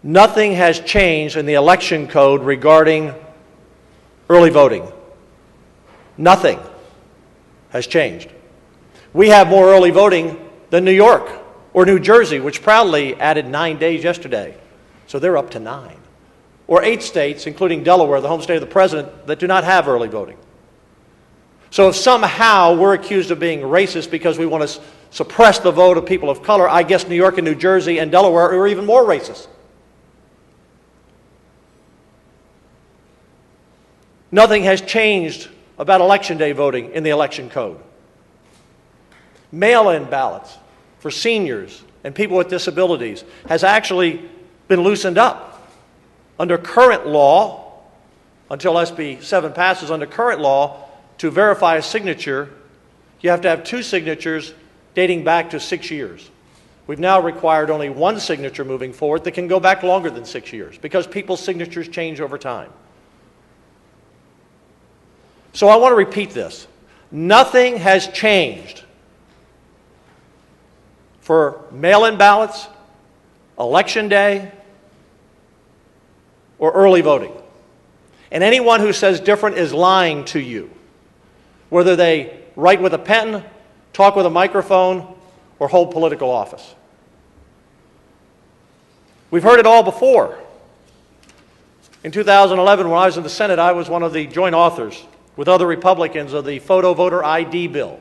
Nothing has changed in the election code regarding early voting. Nothing has changed. We have more early voting than New York or New Jersey, which proudly added 9 days yesterday. So they're up to 9. Or 8 states, including Delaware, the home state of the president, that do not have early voting. So if somehow we're accused of being racist because we want to suppress the vote of people of color, I guess New York and New Jersey and Delaware are even more racist. Nothing has changed about Election Day voting in the election code. Mail-in ballots for seniors and people with disabilities has actually been loosened up. Under current law, until SB 7 passes, under current law, to verify a signature, you have to have 2 signatures dating back to 6 years. We've now required only 1 signature moving forward that can go back longer than 6 years because people's signatures change over time. So I want to repeat this. Nothing has changed for mail-in ballots, Election Day, or early voting. And anyone who says different is lying to you, whether they write with a pen, talk with a microphone, or hold political office. We've heard it all before. In 2011, when I was in the Senate, I was one of the joint authors with other Republicans of the photo voter ID bill.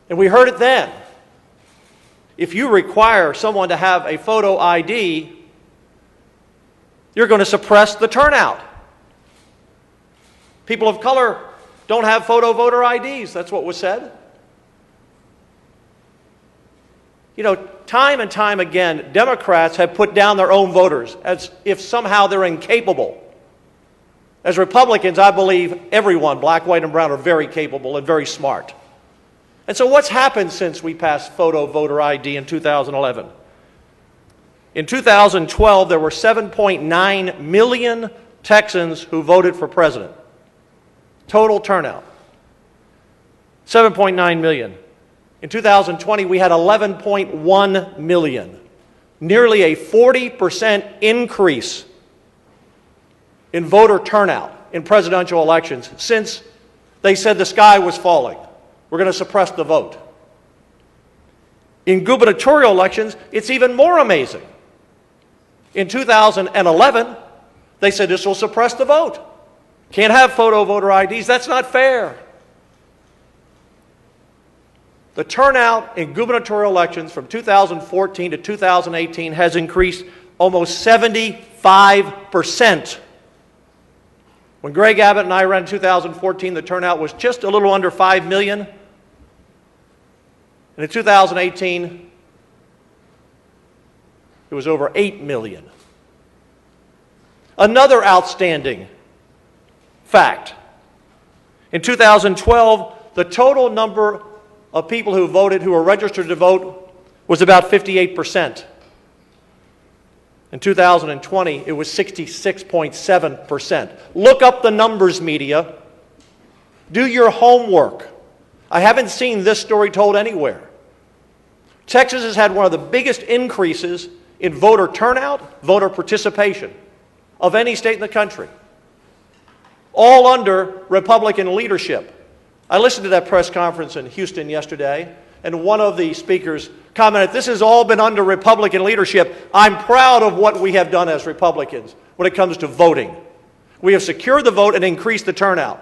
And we heard it then. If you require someone to have a photo ID, you're going to suppress the turnout. People of color don't have photo voter IDs. That's what was said. You know, time and time again, Democrats have put down their own voters as if somehow they're incapable. As Republicans, I believe everyone, black, white, and brown, are very capable and very smart. And so what's happened since we passed photo voter ID in 2011? In 2012, there were 7.9 million Texans who voted for president. Total turnout. 7.9 million. In 2020, we had 11.1 million. Nearly a 40% increase in voter turnout in presidential elections since they said the sky was falling. We're going to suppress the vote. In gubernatorial elections, it's even more amazing. In 2011, they said this will suppress the vote. Can't have photo voter IDs. That's not fair. The turnout in gubernatorial elections from 2014 to 2018 has increased almost 75%. When Greg Abbott and I ran in 2014, the turnout was just a little under 5 million. And in 2018, it was over 8 million. Another outstanding fact. In 2012, the total number of people who voted, who were registered to vote, was about 58%. In 2020, it was 66.7%. Look up the numbers, media. Do your homework. I haven't seen this story told anywhere. Texas has had one of the biggest increases in voter turnout, voter participation of any state in the country, all under Republican leadership. I listened to that press conference in Houston yesterday, and one of the speakers commented, "This has all been under Republican leadership. I'm proud of what we have done as Republicans when it comes to voting. We have secured the vote and increased the turnout."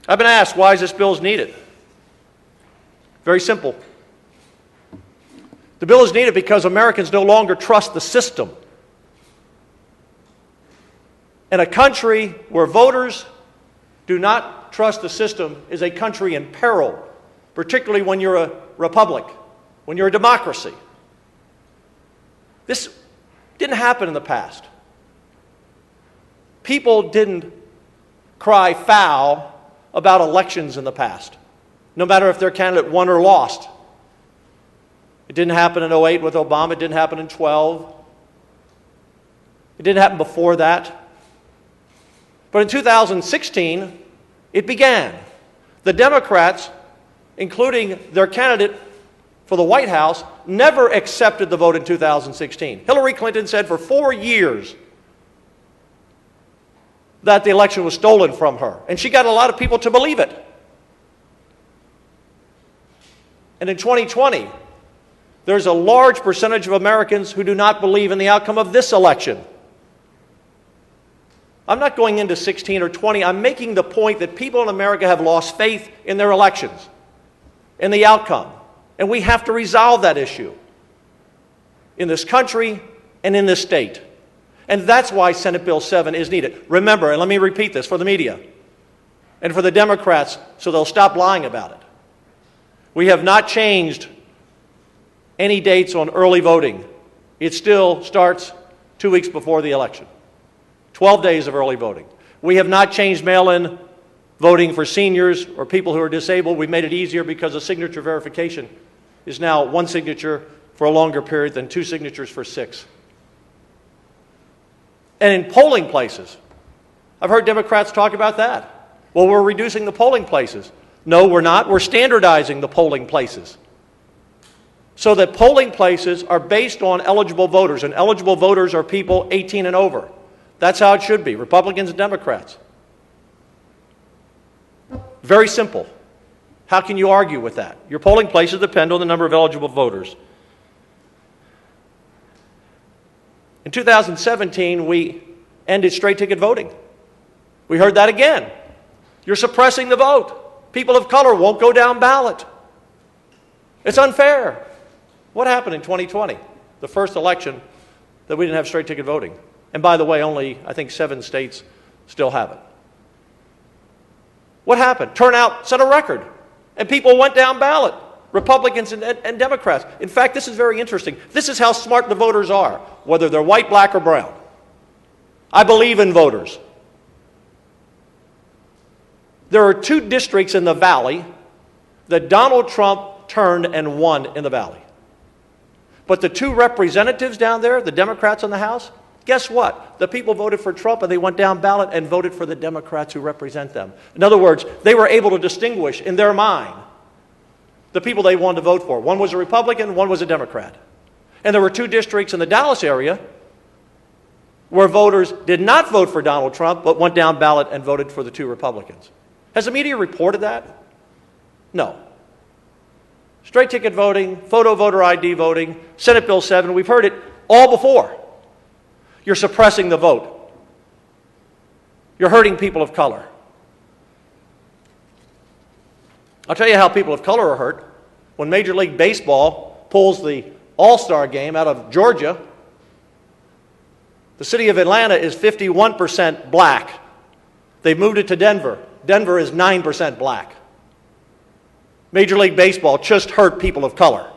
I've been asked, why is this bill needed? Very simple. The bill is needed because Americans no longer trust the system. And a country where voters do not trust the system is a country in peril, particularly when you're a republic, when you're a democracy. This didn't happen in the past. People didn't cry foul about elections in the past, no matter if their candidate won or lost. It didn't happen in 2008 with Obama. It didn't happen in 2012. It didn't happen before that. But in 2016, it began. The Democrats, including their candidate for the White House never accepted the vote in 2016. Hillary Clinton said for 4 years that the election was stolen from her, and she got a lot of people to believe it. And in 2020, there's a large percentage of Americans who do not believe in the outcome of this election. I'm not going into 16 or 20. I'm making the point that people in America have lost faith in their elections, in the outcome. And we have to resolve that issue in this country and in this state. And that's why Senate Bill 7 is needed. Remember, and let me repeat this for the media and for the Democrats so they'll stop lying about it. We have not changed any dates on early voting. It still starts 2 weeks before the election. 12 days of early voting. We have not changed mail-in voting for seniors or people who are disabled. We've made it easier because the signature verification is now 1 signature for a longer period than 2 signatures for 6. And in polling places, I've heard Democrats talk about that. Well, we're reducing the polling places. No, we're not. We're standardizing the polling places so that polling places are based on eligible voters, and eligible voters are people 18 and over. That's how it should be, Republicans and Democrats. Very simple. How can you argue with that? Your polling places depend on the number of eligible voters. In 2017, we ended straight ticket voting. We heard that again. You're suppressing the vote. People of color won't go down ballot. It's unfair. What happened in 2020? The first election that we didn't have straight ticket voting. And by the way, only, I think, 7 states still have it. What happened? Turnout set a record, and people went down ballot, Republicans and Democrats. In fact, this is very interesting. This is how smart the voters are, whether they're white, black, or brown. I believe in voters. There are 2 districts in the Valley that Donald Trump turned and won in the Valley. But the 2 representatives down there, the Democrats in the House, guess what? The people voted for Trump and they went down ballot and voted for the Democrats who represent them. In other words, they were able to distinguish in their mind the people they wanted to vote for. One was a Republican, one was a Democrat. And there were 2 districts in the Dallas area where voters did not vote for Donald Trump but went down ballot and voted for the 2 Republicans. Has the media reported that? No. Straight ticket voting, photo voter ID voting, Senate Bill 7, we've heard it all before. You're suppressing the vote. You're hurting people of color. I'll tell you how people of color are hurt. When Major League Baseball pulls the All-Star game out of Georgia, the city of Atlanta is 51% black. They've moved it to Denver. Denver is 9% black. Major League Baseball just hurt people of color.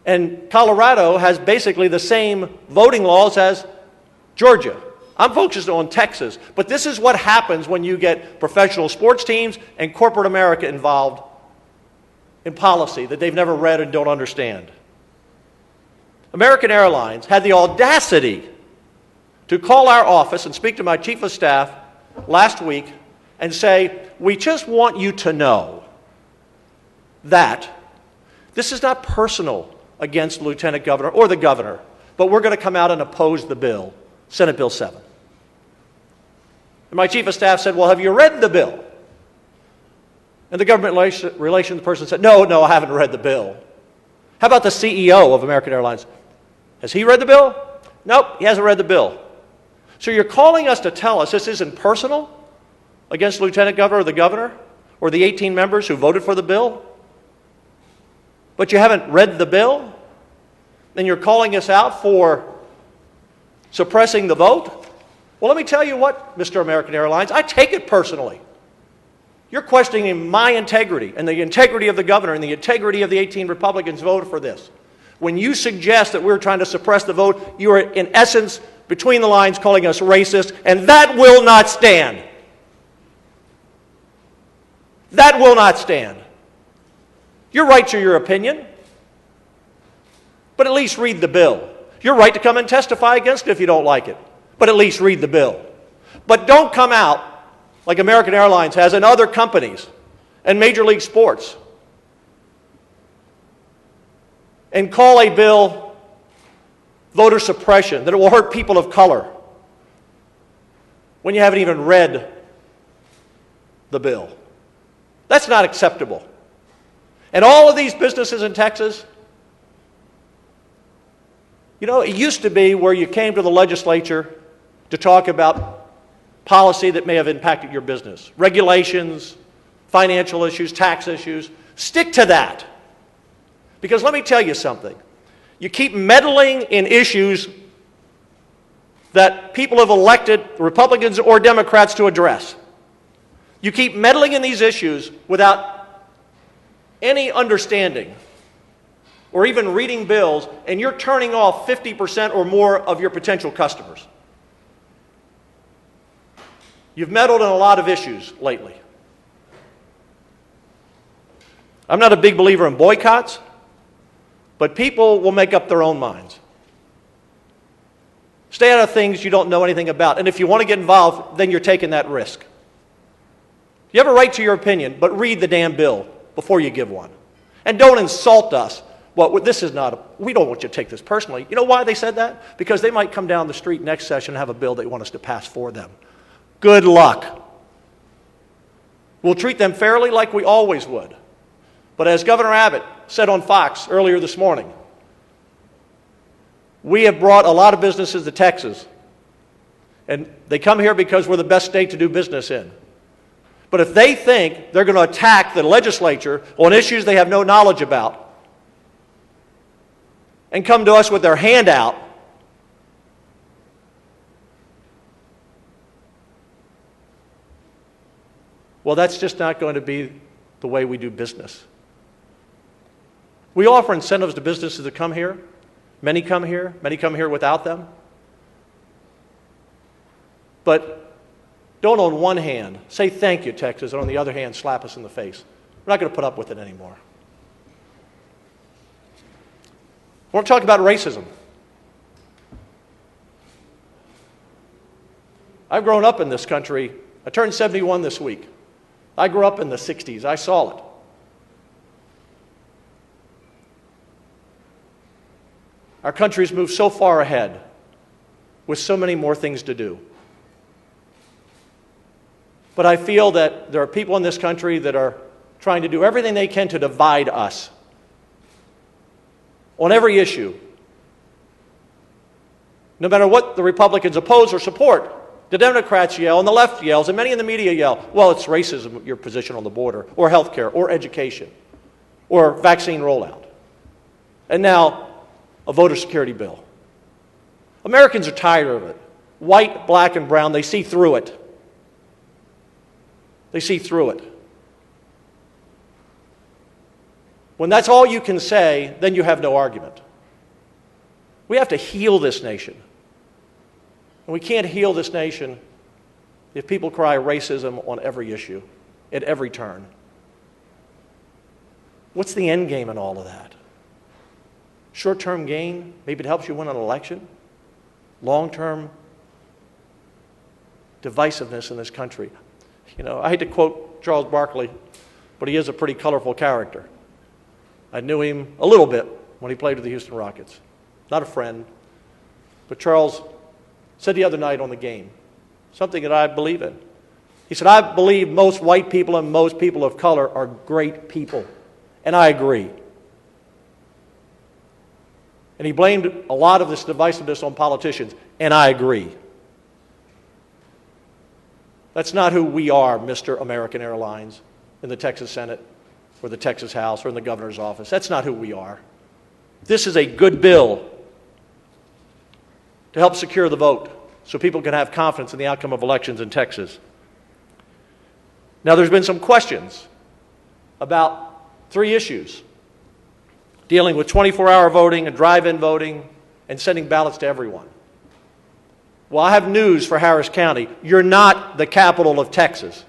And Colorado has basically the same voting laws as Georgia. I'm focused on Texas, but this is what happens when you get professional sports teams and corporate America involved in policy that they've never read and don't understand. American Airlines had the audacity to call our office and speak to my chief of staff last week and say, we just want you to know that this is not personal against the lieutenant governor or the governor, but we're going to come out and oppose the bill, Senate Bill 7. And my chief of staff said, well, have you read the bill? And the government relations person said, no, I haven't read the bill. How about the CEO of American Airlines? Has he read the bill? Nope, he hasn't read the bill. So you're calling us to tell us this isn't personal against the lieutenant governor or the governor or the 18 members who voted for the bill? But you haven't read the bill? And you're calling us out for suppressing the vote? Well, let me tell you what, Mr. American Airlines, I take it personally. You're questioning my integrity and the integrity of the governor and the integrity of the 18 Republicans who voted for this. When you suggest that we're trying to suppress the vote, you are in essence, between the lines, calling us racist, and that will not stand. That will not stand. You're right to your opinion, but at least read the bill. You're right to come and testify against it if you don't like it, but at least read the bill. But don't come out like American Airlines has and other companies and Major League Sports and call a bill voter suppression, that it will hurt people of color, when you haven't even read the bill. That's not acceptable. And all of these businesses in Texas, you know, it used to be where you came to the legislature to talk about policy that may have impacted your business, regulations, financial issues, tax issues. Stick to that. Because let me tell you something. You keep meddling in issues that people have elected Republicans or Democrats to address. You keep meddling in these issues without any understanding or even reading bills, and you're turning off 50% or more of your potential customers. You've meddled in a lot of issues lately. I'm not a big believer in boycotts, but people will make up their own minds. Stay out of things you don't know anything about. And if you want to get involved, then you're taking that risk. You have a right to your opinion, but read the damn bill before you give one. And don't insult us. Well, this is not, we don't want you to take this personally. You know why they said that? Because they might come down the street next session and have a bill they want us to pass for them. Good luck. We'll treat them fairly like we always would. But as Governor Abbott said on Fox earlier this morning, we have brought a lot of businesses to Texas, and they come here because we're the best state to do business in. But if they think they're going to attack the legislature on issues they have no knowledge about and come to us with their hand out, well, that's just not going to be the way we do business. We offer incentives to businesses that come here. Many come here without them. But don't on one hand say thank you, Texas, and on the other hand slap us in the face. We're not going to put up with it anymore. I want to talk about racism. I've grown up in this country. I turned 71 this week. I grew up in the 60s. I saw it. Our country's moved so far ahead with so many more things to do. But I feel that there are people in this country that are trying to do everything they can to divide us on every issue. No matter what the Republicans oppose or support, the Democrats yell and the left yells and many in the media yell, well, it's racism, your position on the border, or health care, or education, or vaccine rollout. And now, a voter security bill. Americans are tired of it. White, black, and brown, they see through it. They see through it. When that's all you can say, then you have no argument. We have to heal this nation. And we can't heal this nation if people cry racism on every issue, at every turn. What's the end game in all of that? Short-term gain, maybe it helps you win an election. Long-term divisiveness in this country. You know, I hate to quote Charles Barkley, but he is a pretty colorful character. I knew him a little bit when he played with the Houston Rockets. Not a friend, but Charles said the other night on the game something that I believe in. He said, I believe most white people and most people of color are great people. And I agree. And he blamed a lot of this divisiveness on politicians, and I agree. That's not who we are, Mr. American Airlines, in the Texas Senate, or the Texas House, or in the governor's office. That's not who we are. This is a good bill to help secure the vote so people can have confidence in the outcome of elections in Texas. Now, there's been some questions about 3 issues dealing with 24-hour voting and drive-in voting and sending ballots to everyone. Well, I have news for Harris County. You're not the capital of Texas.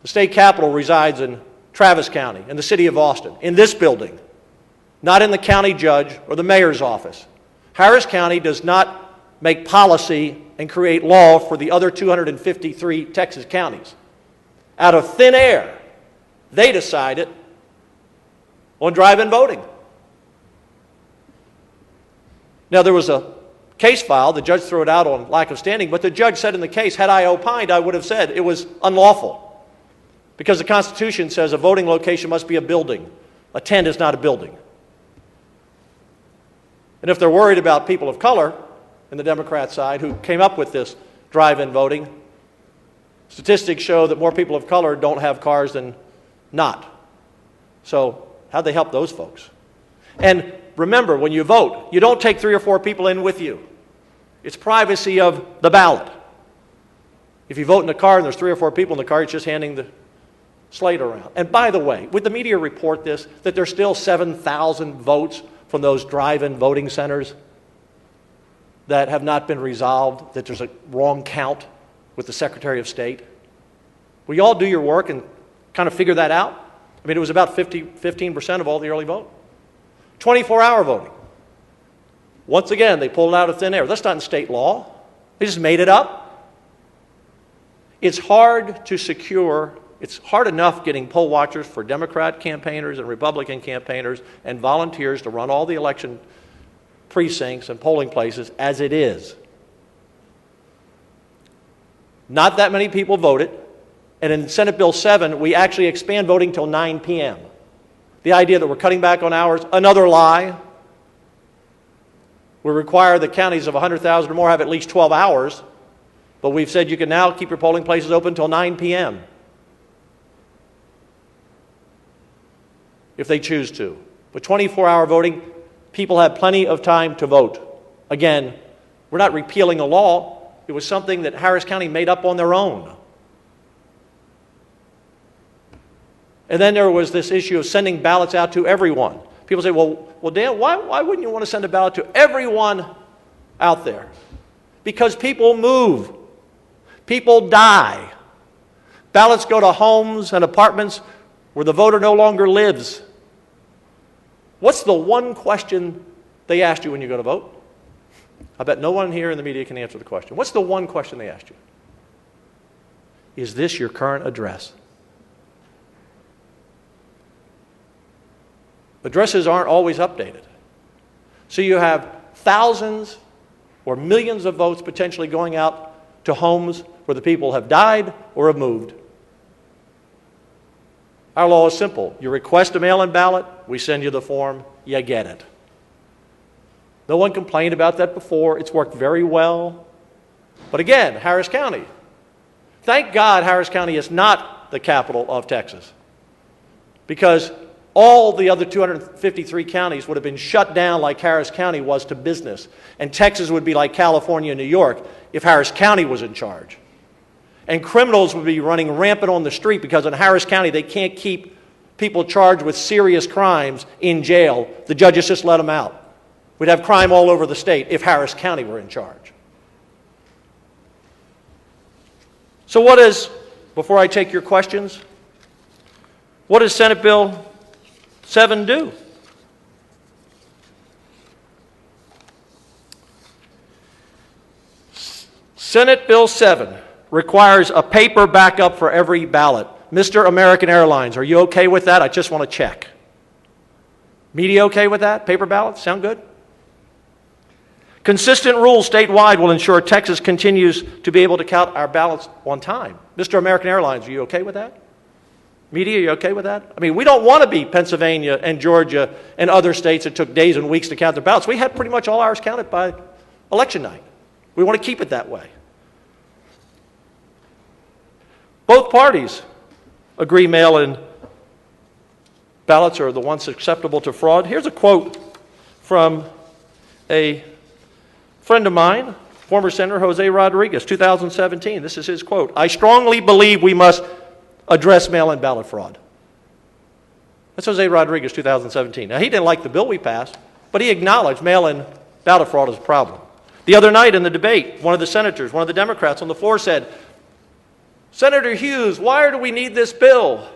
The state capital resides in Travis County, in the city of Austin, in this building, not in the county judge or the mayor's office. Harris County does not make policy and create law for the other 253 Texas counties. Out of thin air, they decided on drive-in voting. Now, there was a case filed. The judge threw it out on lack of standing, but the judge said in the case, had I opined, I would have said it was unlawful, because the Constitution says a voting location must be a building. A tent is not a building. And if they're worried about people of color in the Democrat side who came up with this drive-in voting, statistics show that more people of color don't have cars than not. So how'd they help those folks? And remember, when you vote, you don't take 3 or 4 people in with you. It's privacy of the ballot. If you vote in a car and there's 3 or 4 people in the car, you're just handing the slate around. And by the way, would the media report this, that there's still 7,000 votes from those drive-in voting centers that have not been resolved, that there's a wrong count with the Secretary of State? Will you all do your work and kind of figure that out? I mean, it was about 15% of all the early vote. 24-hour voting. Once again, they pulled it out of thin air. That's not in state law. They just made it up. It's hard to secure, it's hard enough getting poll watchers for Democrat campaigners and Republican campaigners and volunteers to run all the election precincts and polling places as it is. Not that many people voted. And in Senate Bill 7, we actually expand voting till 9 p.m. The idea that we're cutting back on hours, another lie. We require that counties of 100,000 or more have at least 12 hours, but we've said you can now keep your polling places open until 9 p.m. if they choose to. But 24-hour voting, people have plenty of time to vote. Again, we're not repealing a law. It was something that Harris County made up on their own. And then there was this issue of sending ballots out to everyone. People say, well, Dan, why wouldn't you want to send a ballot to everyone out there? Because people move. People die. Ballots go to homes and apartments where the voter no longer lives. What's the one question they asked you when you go to vote? I bet no one here in the media can answer the question. What's the one question they asked you? Is this your current address? Addresses aren't always updated. So you have thousands or millions of votes potentially going out to homes where the people have died or have moved. Our law is simple. You request a mail-in ballot, we send you the form, you get it. No one complained about that before. It's worked very well. But again, Harris County. Thank God Harris County is not the capital of Texas, because all the other 253 counties would have been shut down like Harris County was to business. And Texas would be like California and New York if Harris County was in charge. And criminals would be running rampant on the street because in Harris County they can't keep people charged with serious crimes in jail. The judges just let them out. We'd have crime all over the state if Harris County were in charge. So what is, before I take your questions, what does Senate Bill 7 do? Senate Bill 7 requires a paper backup for every ballot. Mr. American Airlines, are you okay with that? I just want to check. Media okay with that? Paper ballots? Sound good? Consistent rules statewide will ensure Texas continues to be able to count our ballots on time. Mr. American Airlines, are you okay with that? Media, you okay with that? I mean, we don't want to be Pennsylvania and Georgia and other states that took days and weeks to count their ballots. We had pretty much all ours counted by election night. We want to keep it that way. Both parties agree mail-in ballots are the ones acceptable to fraud. Here's a quote from a friend of mine, former Senator Jose Rodriguez, 2017. This is his quote. "I strongly believe we must address mail-in ballot fraud." That's Jose Rodriguez, 2017. Now, he didn't like the bill we passed, but he acknowledged mail-in ballot fraud is a problem. The other night in the debate, one of the senators, one of the Democrats on the floor said, "Senator Hughes, why do we need this bill?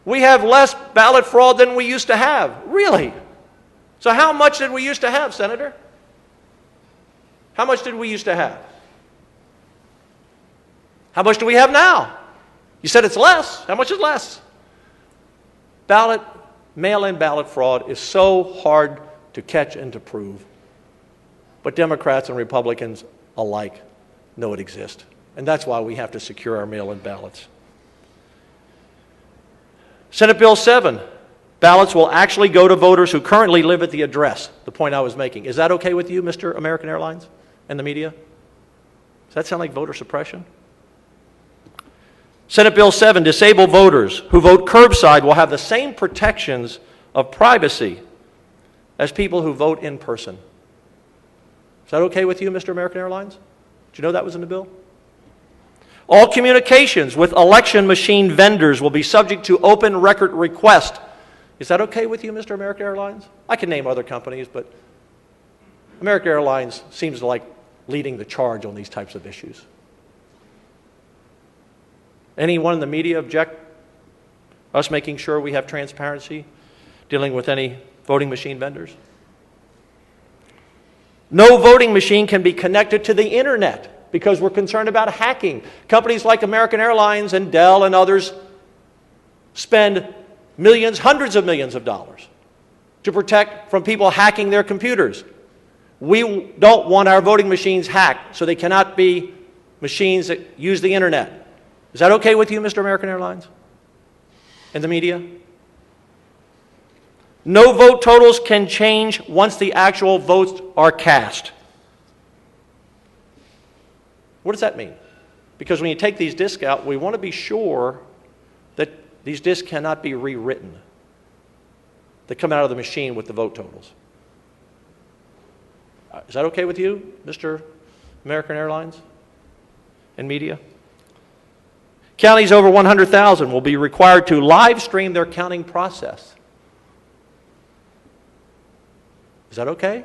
We have less ballot fraud than we used to have." Really? So how much did we used to have, Senator? How much did we used to have? How much do we have now? You said it's less. How much is less? Mail-in ballot fraud is so hard to catch and to prove. But Democrats and Republicans alike know it exists. And that's why we have to secure our mail-in ballots. Senate Bill 7, ballots will actually go to voters who currently live at the address, the point I was making. Is that okay with you, Mr. American Airlines and the media? Does that sound like voter suppression? Senate Bill 7, disabled voters who vote curbside will have the same protections of privacy as people who vote in person. Is that okay with you, Mr. American Airlines? Did you know that was in the bill? All communications with election machine vendors will be subject to open record request. Is that okay with you, Mr. American Airlines? I can name other companies, but American Airlines seems to like leading the charge on these types of issues. Anyone in the media object us making sure we have transparency dealing with any voting machine vendors? No voting machine can be connected to the internet because we're concerned about hacking. Companies like American Airlines and Dell and others spend millions, hundreds of millions of dollars to protect from people hacking their computers. We don't want our voting machines hacked, so they cannot be machines that use the internet. Is that okay with you, Mr. American Airlines and the media? No vote totals can change once the actual votes are cast. What does that mean? Because when you take these discs out, we want to be sure that these discs cannot be rewritten. They come out of the machine with the vote totals. Is that okay with you, Mr. American Airlines and media? Counties over 100,000 will be required to live stream their counting process. Is that okay,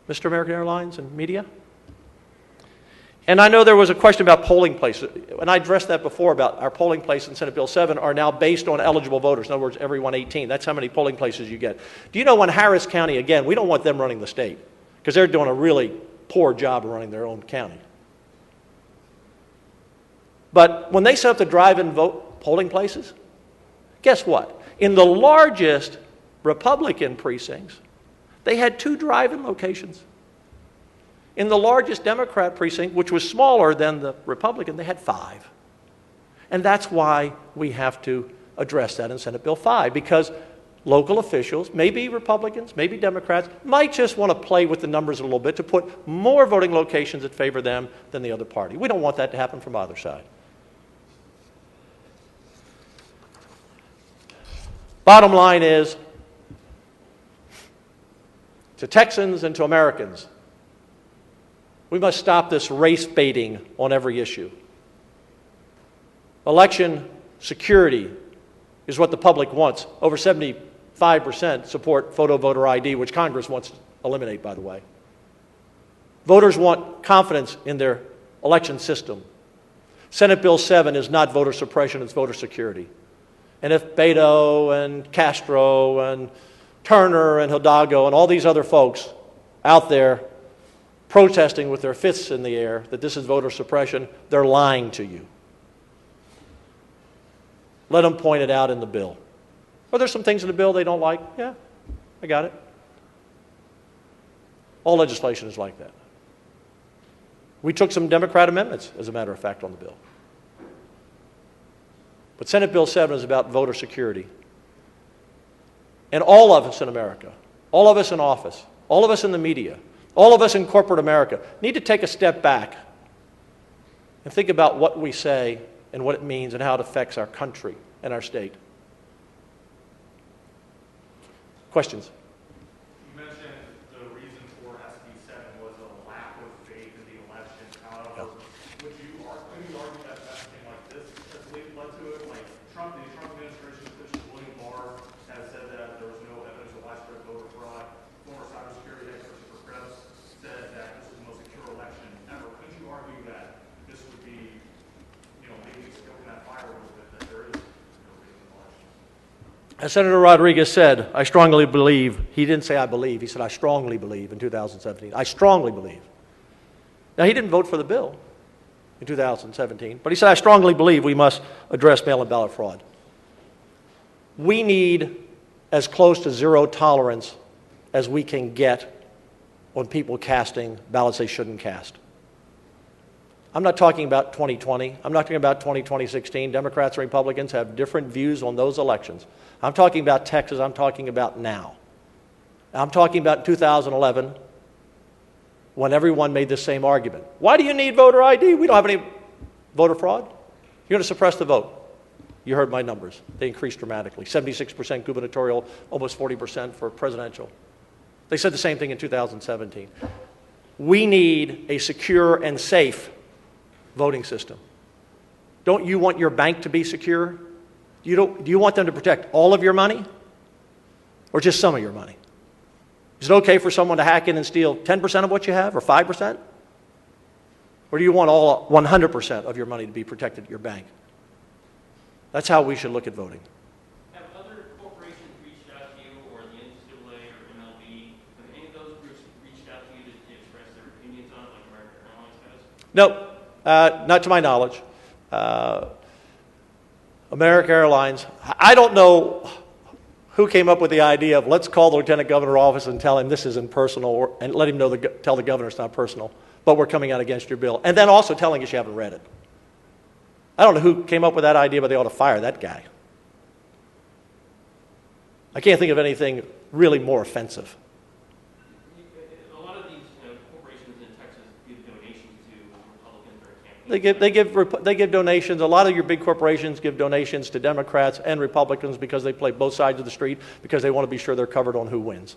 Mr. American Airlines and media? And I know there was a question about polling places, and I addressed that before about our polling places in Senate Bill 7 are now based on eligible voters. In other words, every 118. That's how many polling places you get. Do you know when Harris County, again, we don't want them running the state because they're doing a really poor job of running their own county. But when they set up the drive-in vote polling places, guess what? In the largest Republican precincts, they had 2 drive-in locations. In the largest Democrat precinct, which was smaller than the Republican, they had 5. And that's why we have to address that in Senate Bill 5, because local officials, maybe Republicans, maybe Democrats, might just want to play with the numbers a little bit to put more voting locations that favor them than the other party. We don't want that to happen from either side. Bottom line is, to Texans and to Americans, we must stop this race baiting on every issue. Election security is what the public wants. Over 75% support photo voter ID, which Congress wants to eliminate, by the way. Voters want confidence in their election system. Senate Bill 7 is not voter suppression, it's voter security. And if Beto and Castro and Turner and Hidalgo and all these other folks out there protesting with their fists in the air that this is voter suppression, they're lying to you. Let them point it out in the bill. Are there some things in the bill they don't like? Yeah, I got it. All legislation is like that. We took some Democrat amendments, as a matter of fact, on the bill. But Senate Bill 7 is about voter security. And all of us in America, all of us in office, all of us in the media, all of us in corporate America need to take a step back and think about what we say and what it means and how it affects our country and our state. Questions? You mentioned the reason for SB 7 was a lack of faith in the election. However, would you argue that messaging like this has led to it? Like the Trump administration official William Barr has said that there was no evidence of widespread voter fraud. Former cybersecurity expert for Krebs said that this is the most secure election ever. Could you argue that this would be, maybe stoking that fire a little bit, that there is no faith in the election? As Senator Rodriguez said, I strongly believe, he didn't say I believe, he said I strongly believe in 2017. I strongly believe. Now, he didn't vote for the bill in 2017, but he said I strongly believe we must address mail-in ballot fraud. We need as close to zero tolerance as we can get on people casting ballots they shouldn't cast. I'm not talking about 2020. I'm not talking about 2016. Democrats and Republicans have different views on those elections. I'm talking about Texas. I'm talking about now. I'm talking about 2011 when everyone made the same argument. Why do you need voter ID? We don't have any voter fraud. You're going to suppress the vote. You heard my numbers. They increased dramatically. 76% gubernatorial, almost 40% for presidential. They said the same thing in 2017. We need a secure and safe voting system. Don't you want your bank to be secure? Do you want them to protect all of your money or just some of your money? Is it okay for someone to hack in and steal 10% of what you have or 5%? Or do you want all 100% of your money to be protected at your bank? That's how we should look at voting. Have other corporations reached out to you, or the NCAA or MLB? Have any of those groups reached out to you to express their opinions on it, like American Airlines has? No, not to my knowledge. American Airlines, I don't know who came up with the idea of let's call the lieutenant governor's office and tell him this isn't personal, and let him know, tell the governor it's not personal, but we're coming out against your bill. And then also telling us you haven't read it. I don't know who came up with that idea, but they ought to fire that guy. I can't think of anything really more offensive. A lot of these corporations in Texas give donations to Republicans during campaigns. They give donations. A lot of your big corporations give donations to Democrats and Republicans because they play both sides of the street because they want to be sure they're covered on who wins.